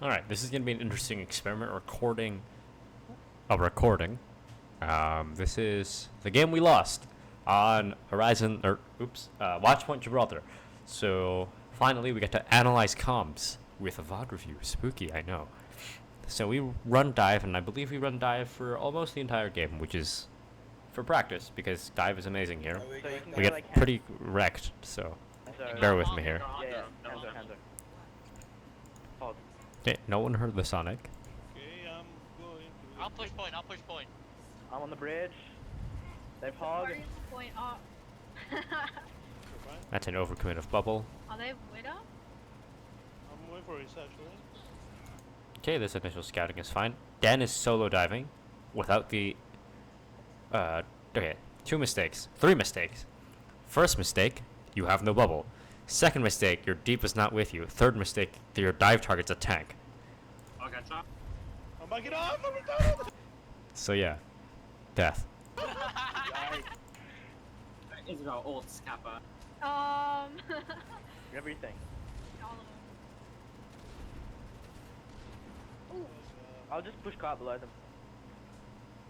Alright, this is gonna be an interesting experiment recording a recording. This is the game we lost on Watchpoint Gibraltar. So finally we get to analyze comms with a VOD review. Spooky, I know. So we run dive, and I believe we run dive for almost the entire game, which is for practice because dive is amazing here. So you can We go get like pretty wrecked, so bear with me here. Yeah, Hanzo. Hold. Okay, no one heard the Sonic. Okay, I'm going to... I'll push point. I'm on the bridge. They've hogged. Point up. That's an overcommit of bubble. Are they widow? I'm waiting for it, actually. Okay, this initial scouting is fine. Dan is solo diving without the okay, three mistakes. First mistake, you have no bubble. Second mistake, your deep is not with you. Third mistake, your dive target's a tank. Okay, chop. I'm backing up! I'm retarded! So yeah, death. It's about old Scappa. Everything. All of them. Ooh, I'll just push cart below them.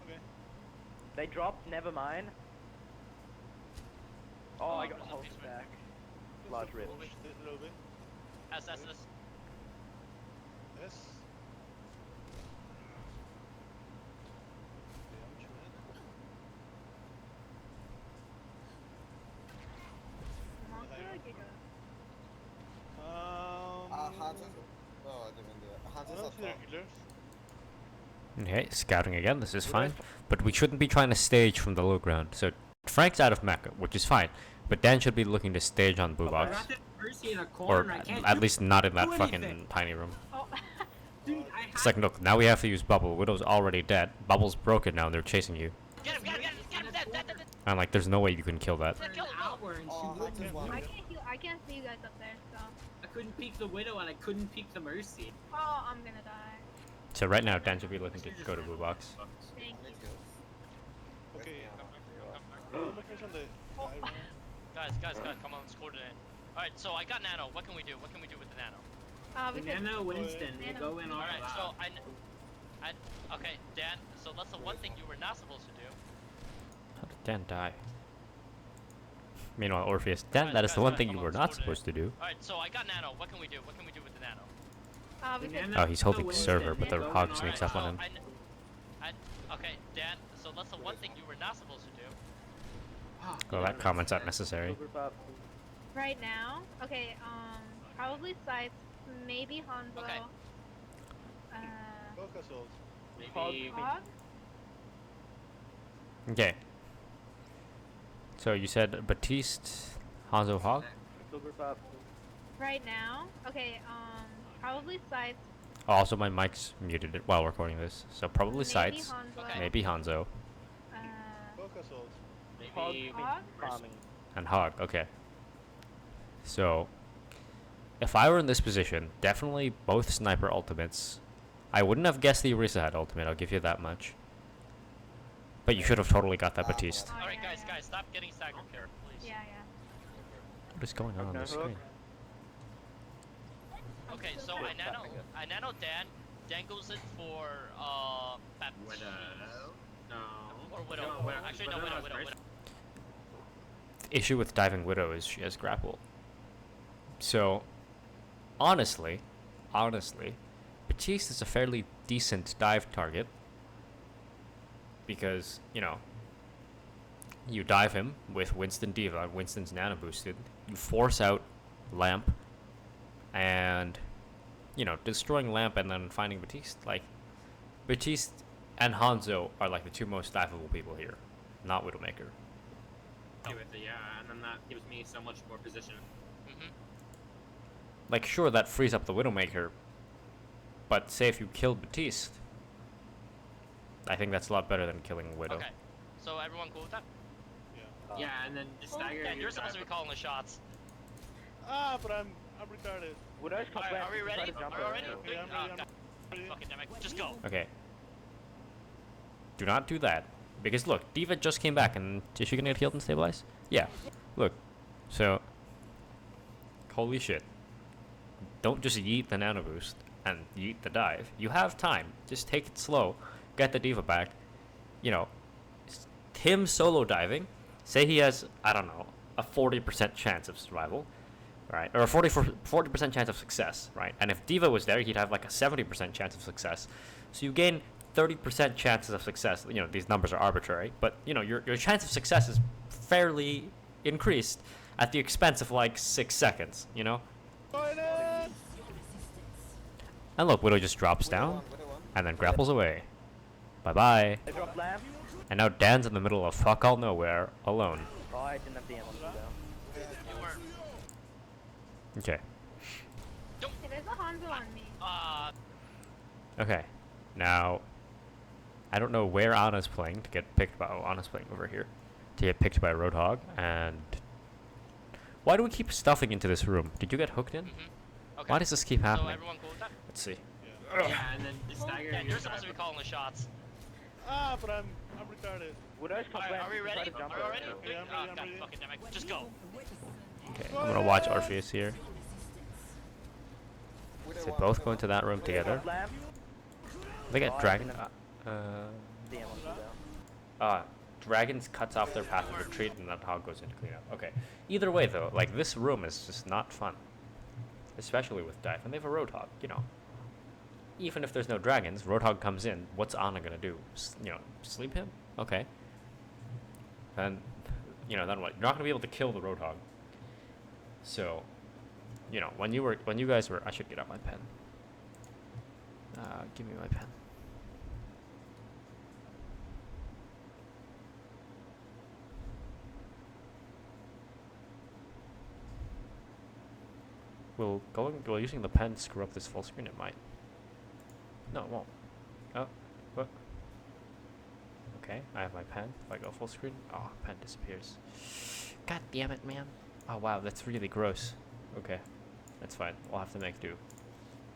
Okay. They dropped, never mind. Oh, I got a there's a whole piece of it. stack. Large rip. Push this a little bit. That's Yes. Okay, I'm chilling. monster Hello. or giga? Hunters. Oh, I didn't do it. I Hunters don't up see top. regulars. Okay, scouting again. This is fine, but we shouldn't be trying to stage from the low ground. So Frank's out of Mecca, which is fine, but Dan should be looking to stage on Blue Box, or at least not in that fucking tiny room. Oh, Dude, It's like, look, now we have to use Bubble. Widow's already dead. Bubble's broken now, and they're chasing you. Get him, dead. And like, there's no way you can kill that. Kill him. Oh, Hunters one. I can't see you guys up there, so. I couldn't peek the Widow and I couldn't peek the Mercy. Oh, I'm gonna die. So right now, Dan should be looking to go to Blue Box. Thank you. Okay. Makers on the dive one. Guys, come on, let's coordinate. Alright, so I got Nano. What can we do? What can we do with the Nano? We could. Nano Winston, Nano. go in Alright, so okay, Dan, so that's the one thing you were not supposed to do. How did Dan die? Meanwhile, Orpheus, Dan, Guys, that is the guys, one guys, thing come you on, were let's not coordinate. supposed to do. Alright, so I got Nano. What can we do? What can we do with the Nano? We could. Oh, he's holding server, but the Go in hog Alright, sneaks up so on him. okay, Dan, so that's the one thing you were not supposed to do. Well, that comment's unnecessary. Group up. Right now? Okay, probably sites, maybe Hanzo. Okay. Focus ult. Maybe... Hog? Okay. So you said Batiste, Hanzo, Hog? Group up. Right now? Okay, probably sites, Oh, also, my mic's muted while recording this, so probably maybe Sights, Hanzo. Okay. maybe Hanzo, Focus ult. Hog. Maybe... Hog? Farming. and Hog. Okay. So, if I were in this position, definitely both sniper ultimates. I wouldn't have guessed the Orisa had ultimate, I'll give you that much. But you should have totally got that Batiste. Oh, Alright, yeah, guys, yeah. stop getting staggered here, please. Yeah, yeah. What is going on No the hook. screen? Okay, so I nano Dan. Dan goes in for Baptiste. No. Or Widow. No, Widow. Actually, no, Widow Widow. first. The issue with diving Widow is she has grapple. So, honestly, Batiste is a fairly decent dive target. Because, you know, you dive him with Winston Diva, Winston's nano boosted, you force out Lamp, and, you know, destroying Lamp and then finding Batiste. Like, Batiste and Hanzo are like the two most diveable people here, not Widowmaker. With it, yeah, and then that gives me so much more position. Like, sure, that frees up the Widowmaker, but say if you killed Batiste, I think that's a lot better than killing Widow. Okay. So everyone cool with that? Yeah. Yeah, and then just Oh, stagger. Dan, your you're supposed to be driver. calling the shots. Ah, but I'm retarded. Would I come Alright, back are we and try ready? to jump Are we over ready? there? Okay, I'm Oh, ready, God. I'm ready. Fucking damn it. Just go. Okay. Do not do that. Because look, Diva just came back, and is she gonna get healed and stabilized? Yeah. Look. So, holy shit. Don't just yeet the nano boost. and you eat the dive, you have time. Just take it slow, get the diva back. You know, him solo diving, say he has, I don't know, a 40% chance of survival, right? Or a 40% chance of success, right? And if diva was there, he'd have like a 70% chance of success. So you gain 30% chances of success. You know, these numbers are arbitrary, but you know, your chance of success is fairly increased at the expense of like 6 seconds, you know? Going in! And look, Widow just drops down and then grapples away. Bye-bye. They dropped lamp. And now Dan's in the middle of fuck all nowhere, alone. Oh, I didn't have the ammo to go. You weren't. Okay. Hey, there's a Hanzo on me. Okay. Now, I don't know where Anna's playing to get picked by... Oh, Anna's playing over here. To get picked by Roadhog, and... Why do we keep stuffing into this room? Did you get hooked in? Okay. Why does this keep So happening? everyone cool with that? Let's see. Yeah, and then the stagger. Yeah, you're supposed to be calling the shots. Ah, but I'm retarded. Widow's top Alright, lamp. are we Try ready? to jump Are we over. ready? Okay, I'm Oh, ready, I'm God ready. fucking damn it. Just go. Okay, I'm gonna watch Orpheus here. So both go into that room together. Drop lamp. They get Oh, I dragon. didn't have the ammo to go. Dragons cuts off their path of retreat, and that hog goes into cleanup. Okay. Either way, though, like this room is just not fun, especially with dive, and they have a roadhog. You know, even if there's no dragons, roadhog comes in. What's Anna gonna do? You know, sleep him? Okay. Then, you know, then what? You're not gonna be able to kill the roadhog. So, you know, when you guys were, I should get out my pen. Give me my pen. Will using the pen screw up this full screen? It might. No, it won't. Oh, what? Okay, I have my pen. If I go full screen, oh, pen disappears. God damn it, man. Oh wow, that's really gross. Okay, that's fine. We'll have to make do.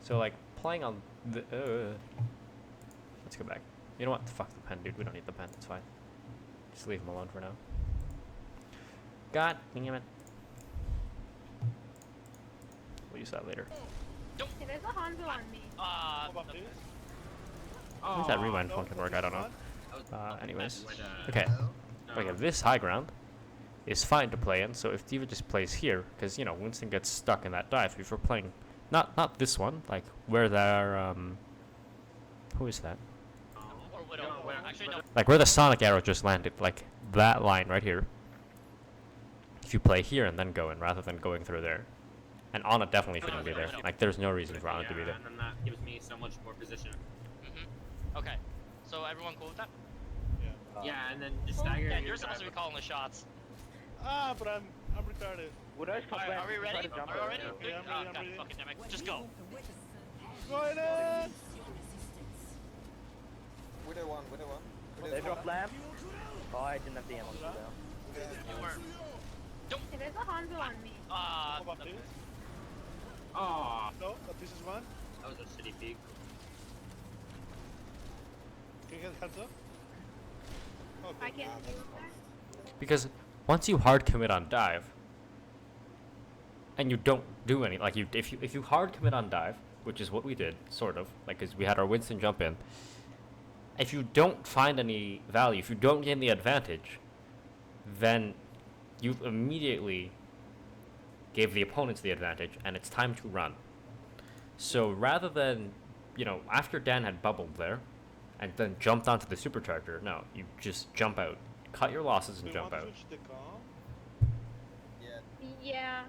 So like playing on the. Let's go back. You know what? Fuck the pen, dude. We don't need the pen. It's fine. Just leave him alone for now. God damn it. We'll use that later. Hey, there's a Hanzo on me. How about this? How does that rewind No, function work? I don't know. fun. Anyways. Okay. Okay, this high ground is fine to play in, so if Diva just plays here, because, you know, Winston gets stuck in that dive, if we're playing, not this one, like, where their, who is that? Or Widow. Actually, no. Like, where the Sonic arrow just landed, like, that line right here. If you play here and then go in, rather than going through there. And Anna definitely shouldn't be there. Like, there's no reason for Anna to be there. And then that gives me so much more position. Okay. So everyone cool with that? Yeah. Yeah, and then the stagger. Yeah, you're supposed to be calling the shots. Ah, but I'm retarded. Widow's top Alright, lamp. are we Try ready? to jump Are we over. ready? Yeah, I'm Oh, ready, I'm God ready. fucking damn it. Just go. Going in! Widow one. They dropped lamp. Oh, I didn't have the ammo to go. You weren't. Hey, there's a Hanzo on me. How about this? Oh, No, but this is one. that was a shitty peek. Can you get heads up? Okay. I can't see what's there. Because once you hard commit on dive, and you don't do any, like, if you hard commit on dive, which is what we did, sort of, like, because we had our Winston jump in, if you don't find any value, if you don't gain the advantage, then you immediately gave the opponents the advantage, and it's time to run. So rather than, you know, after Dan had bubbled there, and then jumped onto the supercharger, no, you just jump out, cut your losses, and Do you jump want out. to switch the com? Yeah, Yeah.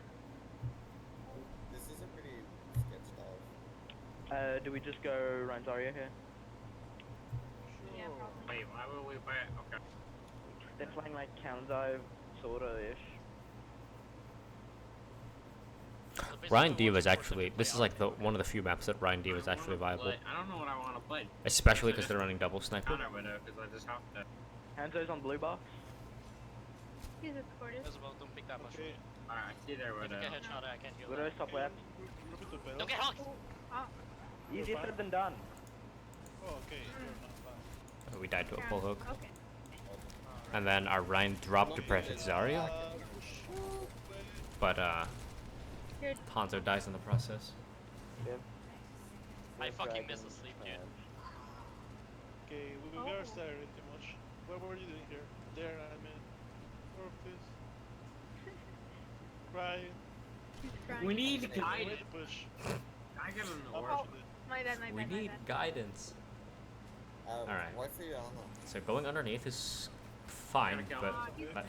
this is a pretty sketch dive. Do we just go Ranzario here? Yeah, Sure. probably. Wait, why would we play it? Okay. They're playing like counter dive, sorta-ish. So basically Ryan the D ones was who force actually, them to this play is like out. the one of the few maps that Ryan D was actually viable, I don't know what I want to play. especially because they're running double sniper. Counter widow, because I just have to. Hanzo's on blue box. He's escorted. Isabel, don't pick that much. Okay. Alright, I see there If widow. you get headshot, I can't heal Widow's that. top left. Drop it to bell. Don't get hooked! Oh, Easier said than done. Oh, okay. You're not bad. We died to a pull hook, okay. and then our Ryan dropped to pressure Zarya, Shoot, but Here, Hanzo dies in the process. Yep. I fucking Dragon miss the sleep, dude. man. Okay, we Oh. are staring too much. What were you doing here? There, I mean. Orpheus. Crying. He's crying. We need Wait guidance. to push. I got an How orb. much Oh. is it? My bad, my We bad, my need bad. guidance. Alright. Why for Yana? So going underneath is fine, Gotta but Oh, he's- but,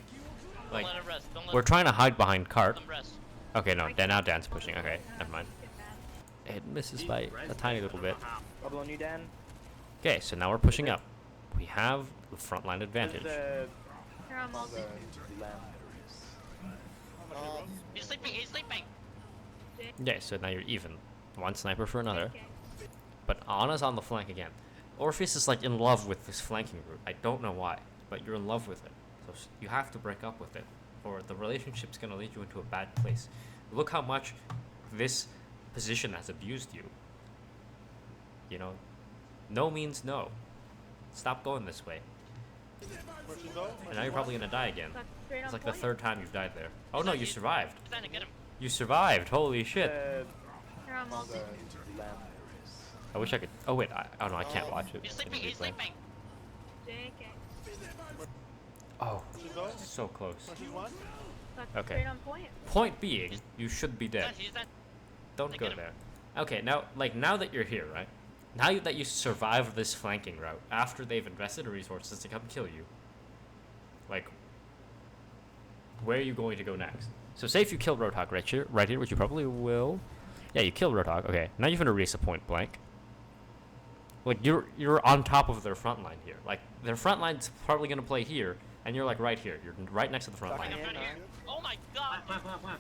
Don't like let him rest. Don't let we're trying to hide behind cart. him rest. Okay, no, I Dan, now can't- Dan's pushing. Okay, never mind. Get that. It misses by a tiny little bit. Double on you, Dan. Okay, so now we're pushing up. We have the front line There's advantage. the Here, I'm all the lamp. Oh, He's sleeping. He's sleeping. Okay, so now you're even. One sniper for another. Okay. But Anna's on the flank again. Orpheus is like in love with this flanking route. I don't know why, but you're in love with it. So you have to break up with it, or the relationship's gonna lead you into a bad place. Look how much this position has abused you. You know, no means no. Stop going this way. Where'd you go? And now you're probably gonna die again. That's straight It's on like the point. third time you've died there. Oh no, you survived. He's trying to get him. You survived. Holy shit. The Here, I'm all lamp. I wish I could. Oh wait, oh no, I can't watch it. He's in sleeping. He's replay. sleeping. JK. Oh, Where'd you go? so close. Where'd you one? That's Okay. straight on point. Point being, you should be dead. He's dead. Don't I go get him. there. Okay, now that you're here, right? Now that you survived this flanking route, after they've invested resources to come kill you, like, where are you going to go next? So say if you kill Roadhog right here, which you probably will. Yeah, you kill Roadhog. Okay, now you're gonna race a point blank. Like you're on top of their front line here. Like their front line's probably gonna play here, and you're like right here. You're right next to the front Fucking line. I'm Yeah, right here. Oh my god. Flap, flap, flap.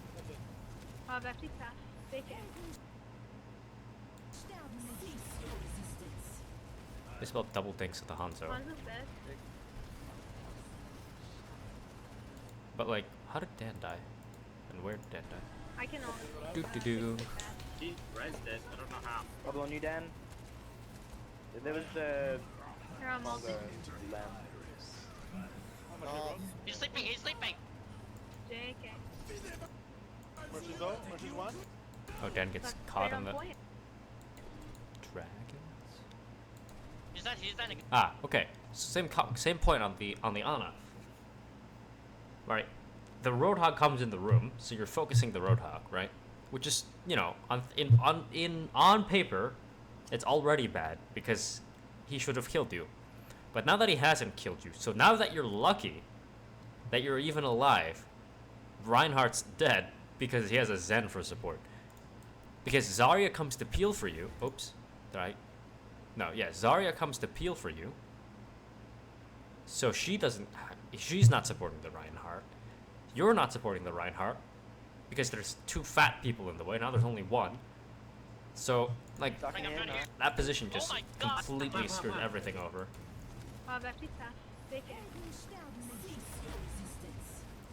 Oh, that's his pass. JK. It's about double dinks at the Hanzo. Hanzo's dead. But like, how did Dan die? And where did Dan die? I can only. Do do do. He rezzed it. I don't know how. Double on you, Dan. There was the Here, I'm all lamp. How much you no. broke? He's sleeping. He's sleeping. JK. Where'd you go? Where'd you one? Oh, Dan gets That's caught straight in on the point. dragons. He's dead. He's dead. Ah, okay. So same point on the Ana. Right. The Roadhog comes in the room, so you're focusing the Roadhog, right? Which is, you know, on paper, it's already bad because he should have killed you. But now that he hasn't killed you, so now that you're lucky that you're even alive, Reinhardt's dead because he has a Zen for support. Because Zarya comes to peel for you. Oops. Did I? No, yeah, Zarya comes to peel for you. So she's not supporting the Reinhardt. You're not supporting the Reinhardt because there's two fat people in the way. Now there's only one. So, like, Sucking I'm in. right here. that position just Oh my God. completely screwed everything over. Oh, that's his pass. JK.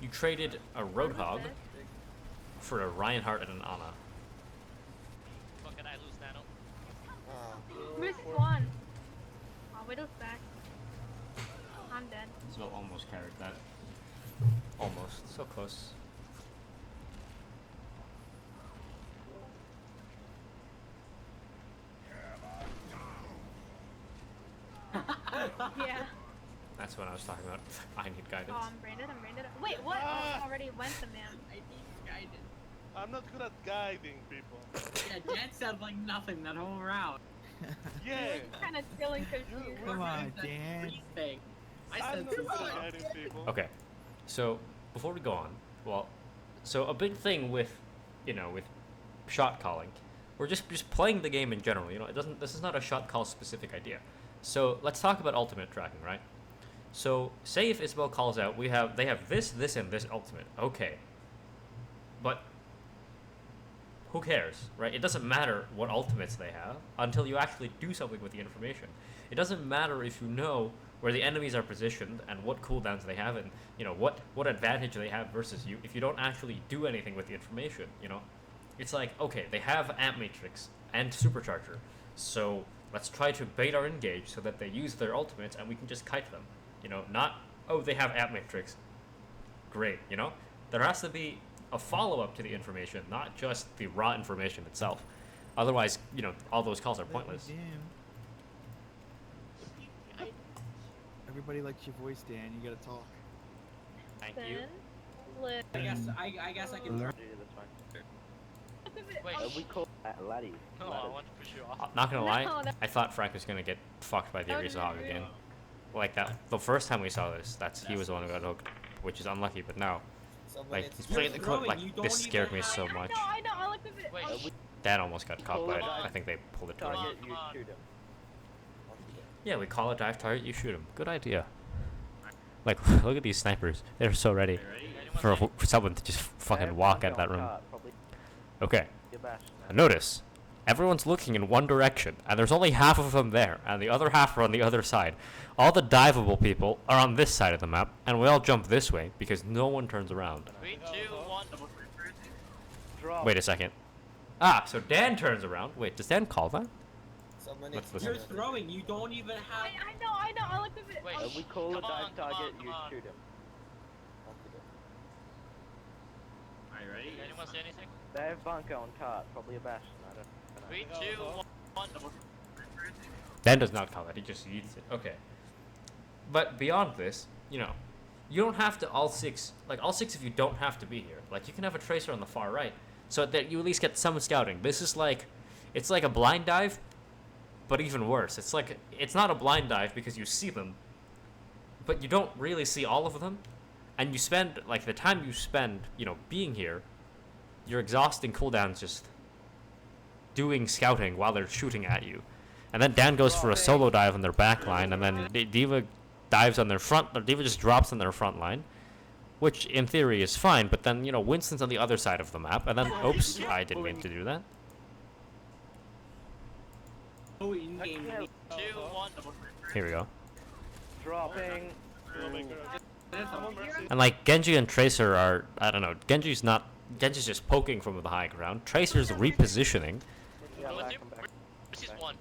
You traded a Hanzo's Roadhog dead. for a Reinhardt and an Ana. Fuck it. I lose Nano. Where's Swan? Oh, Widow's back. I'm dead. So almost carried that. Almost. So close. Yeah. That's what I was talking about. I need guidance. Oh, I'm branded. Wait, what? Ah! I already went to man. I need guidance. I'm not good at guiding people. Yeah, Dan said like nothing that whole round. Yeah. Kind of feeling confused. Come on, That Dan. free thing. I I'm said not good something. at guiding people. Okay, so before we go on, well, so a big thing with, with shot calling, we're just playing the game in general. This is not a shot call specific idea. So let's talk about ultimate tracking, right? So say if Isabel calls out, they have this, and this ultimate. Okay, but who cares, right? It doesn't matter what ultimates they have until you actually do something with the information. It doesn't matter if you know where the enemies are positioned and what cooldowns they have and what advantage they have versus you if you don't actually do anything with the information. It's like, okay, they have amp matrix and supercharger, so let's try to bait our engage so that they use their ultimates and we can just kite them. Not, oh, they have amp matrix, great. There has to be a follow-up to the information, not just the raw information itself. Otherwise, you know, all those calls are pointless. Everybody likes your voice, Dan. You gotta talk. Thank you. Then, let I guess I can Learn. That's fine. Wait, Oh, We call that laddie. no, I want to push you off. Not gonna lie, No, that- I thought Frank was gonna get fucked by the Oh, Arisa no, Hog no, again. no. Like that, the first time we saw this, he was the one who got hooked, which is unlucky. But now, Somebody like, he's needs to playing the do clip, throwing, like you don't this even scared me have- so much. I know, I looked at it. Wait, Oh, Dad almost got caught by it. Come on. I think they pulled it to Come him. on. Target, you shoot him. Yeah, we call a dive target, you shoot him. Good idea. Like, look at these snipers. They're so ready Are you ready? anyone for someone to just fucking walk out of that room. Probably Okay. get bashed. Notice, everyone's looking in one direction, and there's only half of them there, and the other half are on the other side. All the diveable people are on this side of the map, and we all jump this way because no one turns around. 3, 2, 1. Drop. Wait a second. Ah, so Dan turns around. Wait, does Dan call that? Somebody Let's needs to listen. You're throwing. You don't even have. I know, I looked at it. Wait, Oh, We call a Come on, dive come target, on, you come on. shoot him. Are you ready? Anyone say anything? They have bunker on cart, probably a bash. I don't know. 3, 2, 1. Dan does not call that. He just eats it. Okay. But beyond this, you know, you don't have to all six of you don't have to be here. Like, you can have a tracer on the far right, so that you at least get some scouting. This is like, it's like a blind dive, but even worse. It's not a blind dive because you see them, but you don't really see all of them, and you spend, like, the time you spend, you know, being here, you're exhausting cooldowns just doing scouting while they're shooting at you. And then Dan goes for a solo dive on their back line, and then Diva dives on their front, or Diva just drops on their front line, which in theory is fine, but then, you know, Winston's on the other side of the map, and then, oops, I didn't mean to do that. Oh, in-game. 2, 1. Here we go. Dropping. Oh my god. Someone mercy. And, like, Genji and Tracer are, I don't know, Genji's just poking from the high ground, Tracer's repositioning, Yeah, What's back your- him back. This is 1.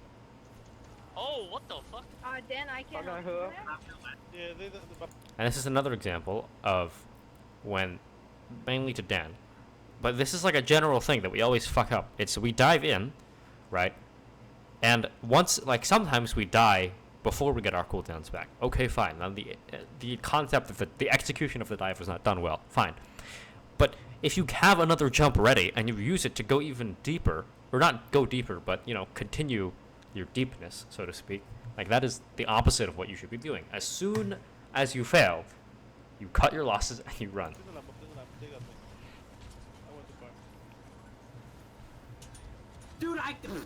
Oh, what the fuck? Dan, I can't. Okay, help who? you. Yeah, the and this is another example of when, mainly to Dan, but this is like a general thing that we always fuck up. It's we dive in, right? And once, like, sometimes we die before we get our cooldowns back. Okay, fine. Now the concept of the execution of the dive was not done well. Fine. But if you have another jump ready and you use it to go even deeper, or not go deeper, but, you know, continue your deepness, so to speak, like, that is the opposite of what you should be doing. As soon as you fail, you cut your losses and you run. Take that thing. I went too far. Dude,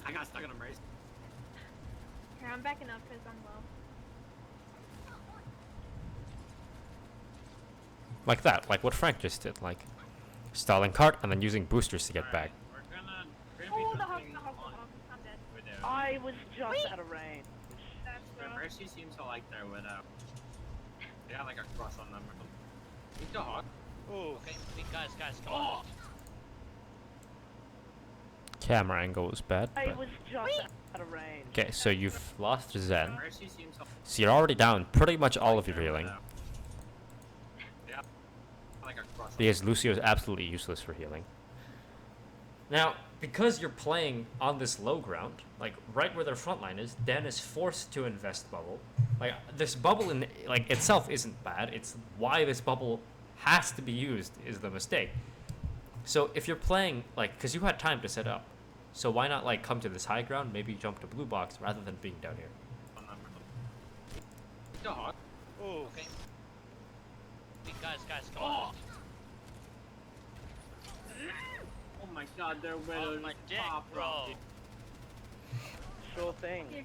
I got stuck in a race. Here, I'm backing up because I'm low. Like that, like what Frank just did, like stalling cart and then using boosters to get back. We're gonna Oh, be the hawk, jumping the hawk, the on hawk. I'm dead. Widow. I was just Wait. out of range. That's The rough. Mercy seems to like their Widow. They got like a crush on them or something. He's the hawk. Oh, Okay, guys, come on. Camera angle was bad, I but was just out of range. okay, so you've lost Zen, Mercy seems to so you're already down pretty much all of your their healing, Widow. Yeah. Like a crush on because Lucio is absolutely useless for healing. Now, because you're playing on this low ground, like right where their front line is, Dan is forced to invest bubble. Like, this bubble in like itself isn't bad. It's why this bubble has to be used is the mistake. So if you're playing, like, because you had time to set up, so why not, like, come to this high ground, maybe jump to blue box rather than being down here. them or something. He's the hawk. oh. Okay. Guys, come on. Oh my god, their Widow Oh, my just dick, popped bro. off. Sure thing. Here.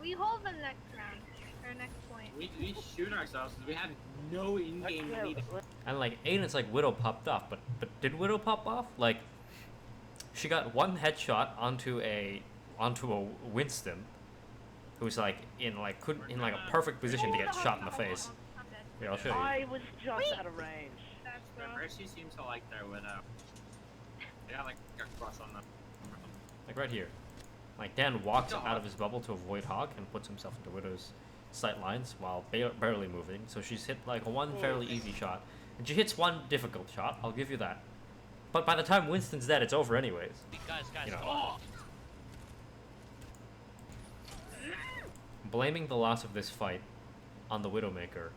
We hold the next round. Or next point. We shoot ourselves because we have no in-game lead. And, like, Aiden's like Widow popped off, but did Widow pop off? Like, she got one headshot onto a Winston, who's like in like a perfect position to get shot in the face. I'm dead. Here, I'll show you. I was just out of range. That's Their rough. Mercy seems to like their Widow. They got like a crush on them or something. Like right here. Like, Dan walks out of his bubble to avoid Hog and puts himself into Widow's sight lines while barely moving. So she's hit like one fairly easy shot, and she hits one difficult shot. I'll give you that. But by the time Winston's dead, it's over anyways. Guys, You know. come on. Blaming the loss of this fight on the Widowmaker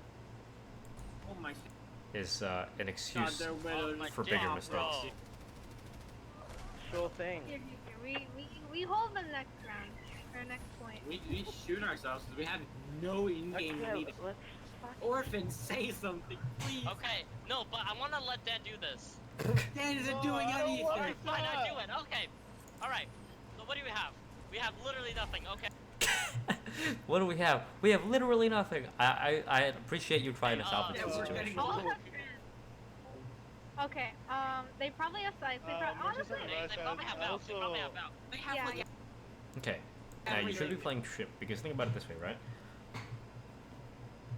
Oh my is an excuse god, they're Oh widows. my for bigger God, mistakes. bro. Sure thing. Here. We hold the next round. Or next point. We shoot ourselves because we have no in-game Okay, lead. let's Orphan, say something, please. Okay, no, but I want to let Dan do this. Dan isn't doing I don't anything. like Fine, I that. do it. Okay. Alright. So what do we have? We have literally nothing. Okay. What do we have? We have literally nothing. I appreciate you trying to salvage Yeah, the we're situation. getting All old. have friends. Okay, they probably have sites. Honestly, They probably have out. They probably have out. They have Yeah. like Okay. Now you should be Everything. playing ship because think about it this way, right?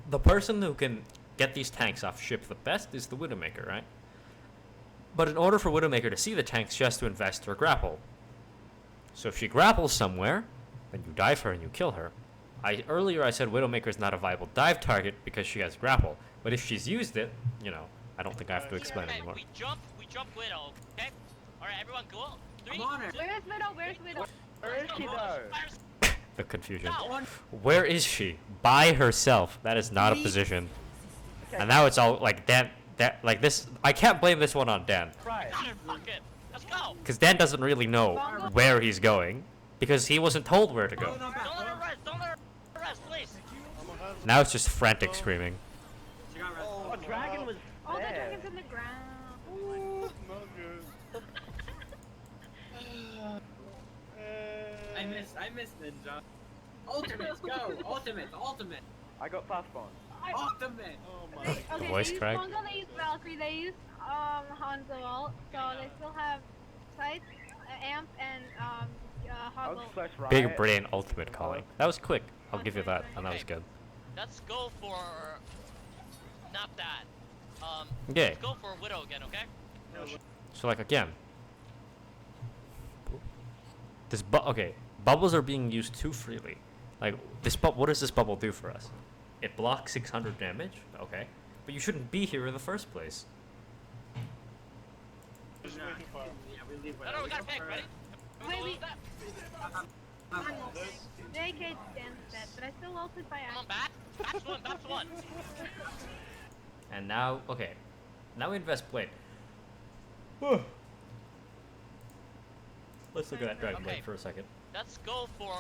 The person who can get these tanks off ship the best is the Widowmaker, right? But in order for Widowmaker to see the tanks, she has to invest her grapple. So if she grapples somewhere, then you dive her and you kill her. Earlier I said Widowmaker is not a viable dive target because she has grapple. But if she's used it, you know, I don't think I have to explain Okay, anymore. we jump Widow. Okay. Alright, everyone, go. 3. I'm on it. where's Widow? Where's Widow? Where is she though? The confusion. No. Where is she? By herself. That is not a position. Okay. And now it's all like Dan, like this. I can't blame this one on Dan. Right. Fuck it. Let's go. Because Dan doesn't really know where he's going. Because he wasn't told where to Oh, go. no, back. Don't let her rest. Don't let her rest, please. I'm a hazard. Now it's just frantic screaming. She got rest. Oh, dragon was Oh, the there. dragon's in the ground. Not good. I missed Ninja. Ultimates, go! Ultimate! I got fast bomb. Ultimate! Oh my. Okay, voice they use crack. Bongo, they use Valkyrie, they use Hanzo ult, so they still have sights, amp, and I'll hoggle. slash right. Big brain ultimate calling. That was quick. I'll give you that. And that was good. Let's go for not that. Okay. Let's go for Widow again, okay? So like again. Okay. Bubbles are being used too freely. Like this what does this bubble do for us? It blocks 600 damage. Okay. But you shouldn't be here in the first place. Just way too far. Yeah, we leave No, we gotta pick. Ready? Wait, wait. That. I'm ulting. JK stands dead, but I still ulted by Come on, accident. back. That's one. And now, okay. Now we invest blade. Let's look at that dragon blade Okay. for a second. Let's go for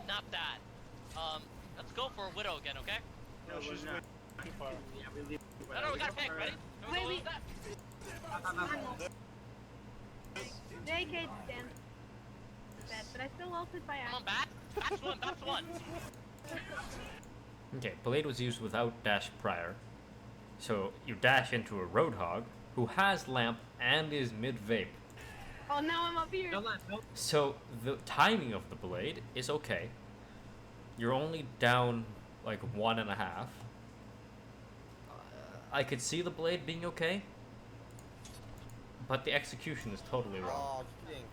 not that. Let's go for Widow again, okay? No, she's way too far. Yeah, we leave No, we gotta pick. Ready? Wait, wait. That. I'm ulting. JK stands dead, but I still ulted by Come on, accident. back. That's one. Okay, blade was used without dash prior. So you dash into a roadhog who has lamp and is mid vape. Oh, now I'm up here. Don't let no. So the timing of the blade is okay. You're only down like 1.5. I could see the blade being okay, but the execution is totally wrong. Oh, kidding.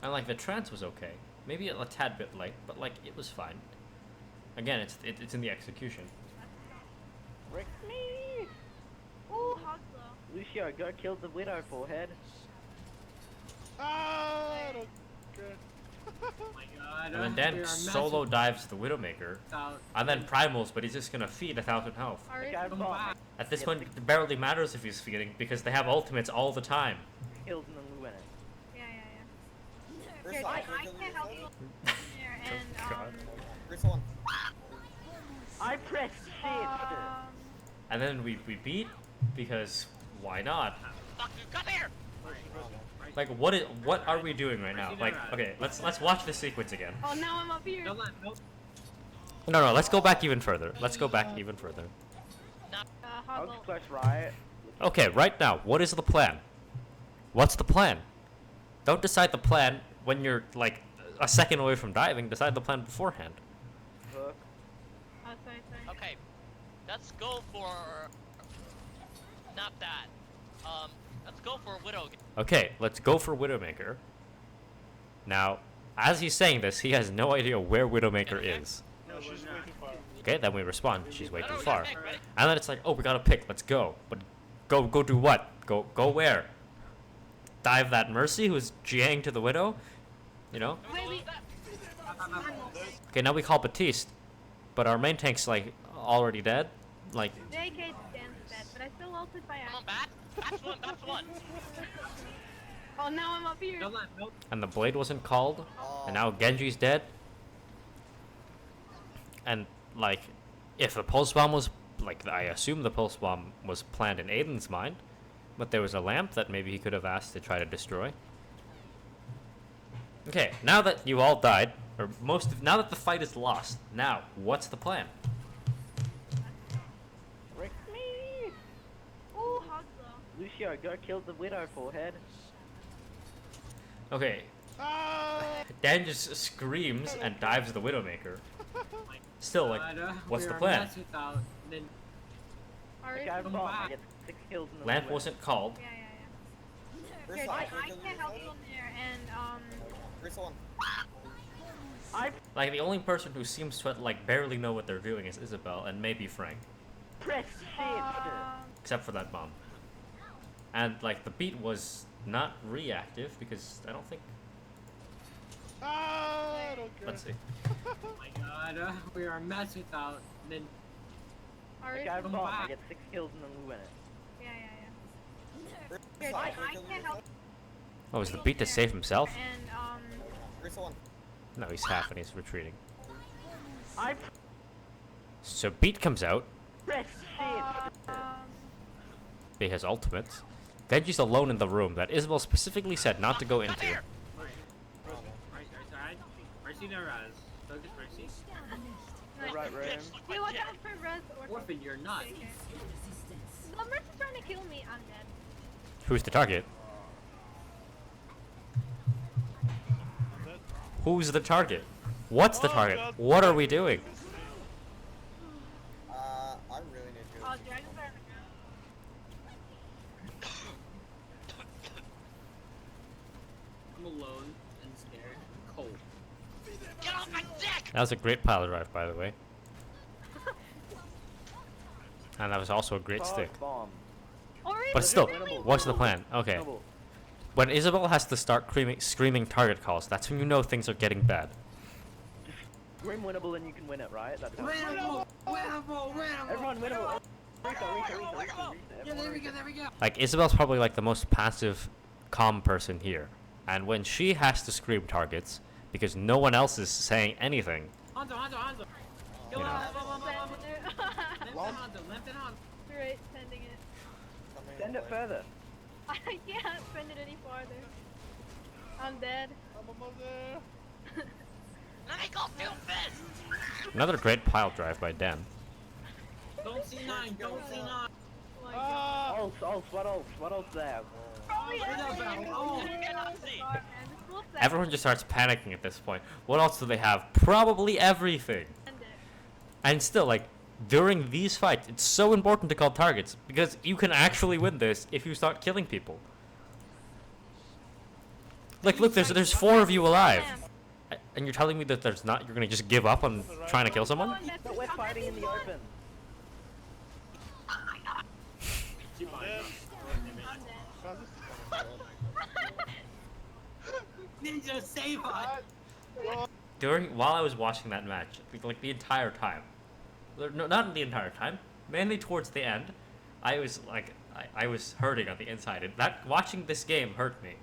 And like the trance was okay, maybe a tad bit light, but like it was fine. Again, it's in the execution. Rick me! Ooh, hoggle. Lucio, go kill the widow, forehead. Ah, I don't care. Oh my god. And then Dan solo dives the Widowmaker, Out. and then primals, but he's just gonna feed 1,000 health. Alright. Guys, Come bomb. back. At this point, it barely matters if he's feeding because they have ultimates all the time. Kills and then we win it. Yeah, yeah. First Here, one, I first one, can't help first you one. here, and God. First one. I pressed shift! And then we beat because why not? Fuck you. Come here. Like what are we doing right now? Like okay, let's watch the sequence again. Oh, now I'm up here. Don't let no. No, let's go back even further. Let's go back even further. I'll Hoggle. slash right. Okay, right now, what is the plan? What's the plan? Don't decide the plan when you're like a second away from diving. Decide the plan beforehand. Hook. Oh, sorry. Okay. Let's go for not that. Let's go for Widow again. Okay, let's go for Widowmaker. Now, as he's saying this, he has no idea where Widowmaker Okay. is. No, she's way too far. Okay, then we respond. She's way No, too no, we far. gotta pick, ready? And then it's like, oh, we gotta pick. Let's go. But go do what? Go where? Dive that Mercy who's GAing to the Widow? You know? Wait, Wait, Okay, now we call Batiste. But our main tank's like already dead. Like, JK Dan's dead, but I still ulted by Come on, accident. bat. That's one. Oh, now I'm up here. Don't let no. and the blade wasn't called. And now Genji's dead. And like, if the pulse bomb was like, I assume the pulse bomb was planned in Aiden's mind, but there was a lamp that maybe he could have asked to try to destroy. Okay, now that you all died, or now that the fight is lost, now what's the plan? Rick me! Ooh, hog though. Lucio, go kill the widow, forehead. Okay, Ah! Dan just screams and dives the Widowmaker. Still, like, what's the plan? Alright. Okay, I have a bomb. I back. get 6 kills in the Lamp window. wasn't called. Yeah. First Here, one, I first can help you in there, and First one. I Like, the only person who seems to, like, barely know what they're doing is Isabel and maybe Frank. press shift. Except for that bomb. And, like, the beat was not reactive because I don't think... Ah, I don't care. Let's see. Oh my god, we are a mess without Nin. alright. Okay, I have a Come bomb. back. I get 6 kills and then we win it. Yeah. First Here, one, I first can one. help Oh, is the beat to save himself? and First one. No, he's half and he's retreating. I So beat comes out. press shift. He has ultimates. Genji's alone in the room that Isabel specifically said not to go into. here. Mercy no res. Focus Mercy. nice. Right room. Bitch, look Hey, like watch dick. out for Res or Orphan, you're not. JK. The Mercy's trying to kill me. I'm dead. Who's the target? Who's the target? What's the Oh, target? God. What are we doing? I really need to go. Oh, to dragons are on the ground. I'm alone and scared. Cold. Get off my dick! That was a great pile drive, by the way. And that was also a great stick. Bomb. Alright, But still, Winnable. what's the plan? Okay. Winnable. When Isabel has to start screaming target calls, that's when you know things are getting bad. Grim winnable and you can win it, right? That's how Winnable! Everyone winnable. Rika. Yeah, there we go. Like, Isabel's probably like the most passive, calm person here. And when she has to scream targets, because no one else is saying anything, Hanzo. You know. Lamp and Hanzo. Right, sending it. Coming Send it away. further. I can't send it any farther. I'm dead. I'm almost there. Let me go, doofus! another great pile drive by Dan. Don't see 9, don't see 9. Oh my god. Ah! What else there? Oh, yeah. Oh. Cannot see. Man, this will set Everyone just starts panicking at this point. What else do they have? Probably everything. it. And still, like, during these fights, it's so important to call targets, because you can actually win this if you start killing people. Like, look, there's 4 of you alive. And you're telling me that there's not, you're gonna just give up on trying to kill someone? But we're fighting in the open. Dead. Ninja, save us! While I was watching that match, like the entire time, no, not the entire time, mainly towards the end, I was like, I was hurting on the inside, and watching this game hurt me.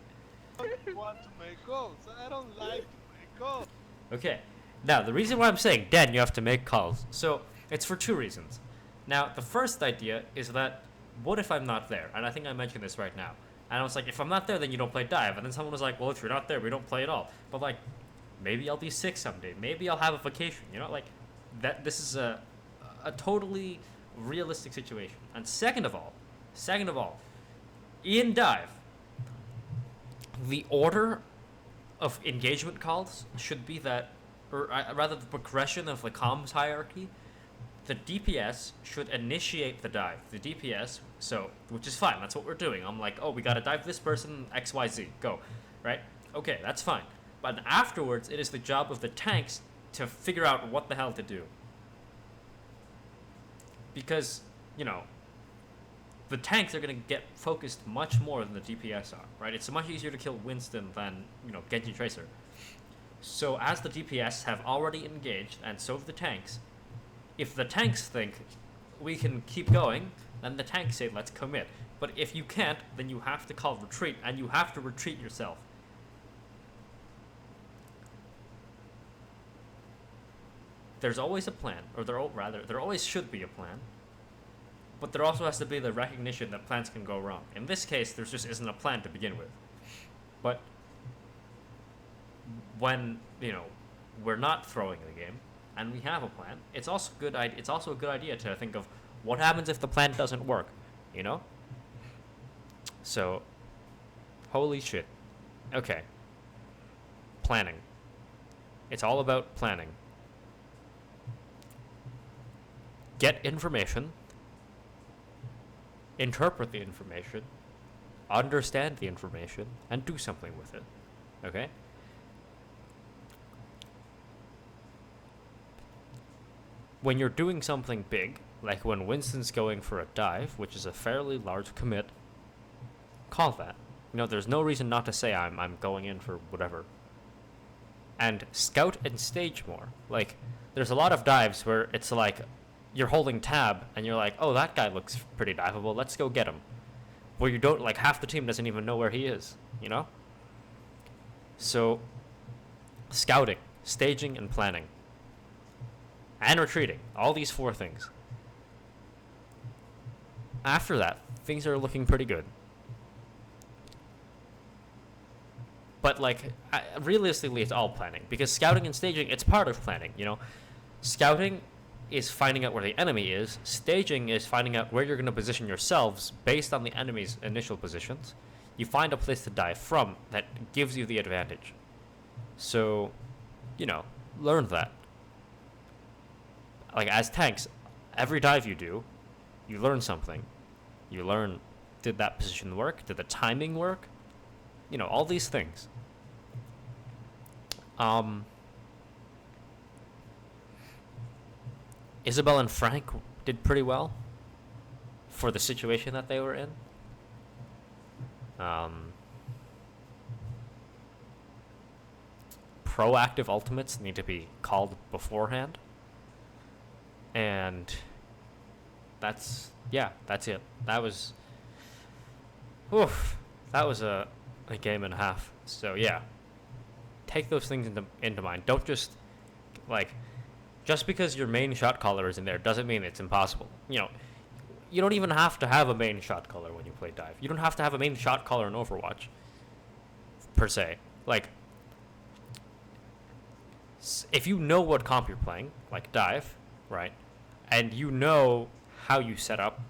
I want to make goals. I don't like to make goals. Okay, now the reason why I'm saying, Dan, you have to make calls. So it's for 2 reasons. Now, the first idea is that, what if I'm not there? And I think I mentioned this right now. And I was like, if I'm not there, then you don't play dive. And then someone was like, well, if you're not there, we don't play at all. But like, maybe I'll be sick someday. Maybe I'll have a vacation. You know, like, that. This is a totally realistic situation. And second of all, in dive, the order of engagement calls should be that, or rather the progression of the comms hierarchy. The DPS should initiate the dive. The DPS, which is fine, that's what we're doing. I'm like, oh, we gotta dive this person, XYZ, go, right? Okay, that's fine. But afterwards, it is the job of the tanks to figure out what the hell to do. Because, you know, the tanks are going to get focused much more than the DPS are, right? It's much easier to kill Winston than, you know, Genji Tracer. So as the DPS have already engaged, and so have the tanks, if the tanks think we can keep going, then the tanks say let's commit. But if you can't, then you have to call retreat, and you have to retreat yourself. There's always a plan, or there always should be a plan. But there also has to be the recognition that plans can go wrong. In this case, there just isn't a plan to begin with. But when, you know, we're not throwing the game and we have a plan, it's also a good idea to think of what happens if the plan doesn't work, you know? So, holy shit. Okay. Planning. It's all about planning. Get information, interpret the information, understand the information, and do something with it. Okay? When you're doing something big, like when Winston's going for a dive, which is a fairly large commit, call that. You know, there's no reason not to say I'm going in for whatever. And scout and stage more. Like, there's a lot of dives where it's like you're holding tab and you're like, oh, that guy looks pretty diveable, let's go get him. Where you don't, like, half the team doesn't even know where he is, you know? So, scouting, staging, and planning. And retreating. All these 4 things. After that, things are looking pretty good. But, like, realistically, it's all planning. Because scouting and staging, it's part of planning, you know? Scouting is finding out where the enemy is. Staging is finding out where you're going to position yourselves based on the enemy's initial positions. You find a place to dive from that gives you the advantage. So, you know, learn that. Like, as tanks, every dive you do, you learn something. You learn, did that position work? Did the timing work? You know, all these things. Isabel and Frank did pretty well for the situation that they were in. Proactive ultimates need to be called beforehand. And that's it. That was a game and a half. So yeah, take those things into mind. Don't just, like, just because your main shot caller is in there doesn't mean it's impossible. You know, you don't even have to have a main shot caller when you play dive. You don't have to have a main shot caller in Overwatch, per se. Like, if you know what comp you're playing, like dive, right, and you know how you set up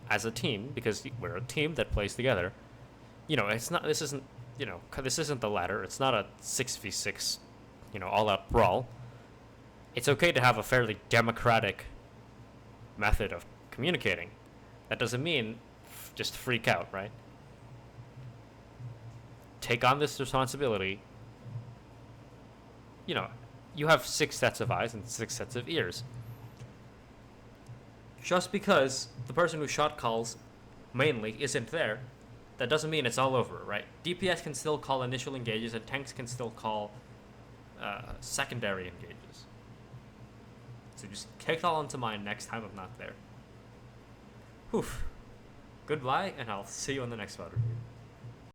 as a team, because we're a team that plays together, you know, this isn't the ladder. It's not a 6v6, you know, all-out brawl. It's okay to have a fairly democratic method of communicating. That doesn't mean just freak out, right? Take on this responsibility. You know, you have 6 sets of eyes and 6 sets of ears. Just because the person who shot calls mainly isn't there, that doesn't mean it's all over, right? DPS can still call initial engages, and tanks can still call secondary engages. So just take it all into mind next time I'm not there. Goodbye, and I'll see you on the next VOD review.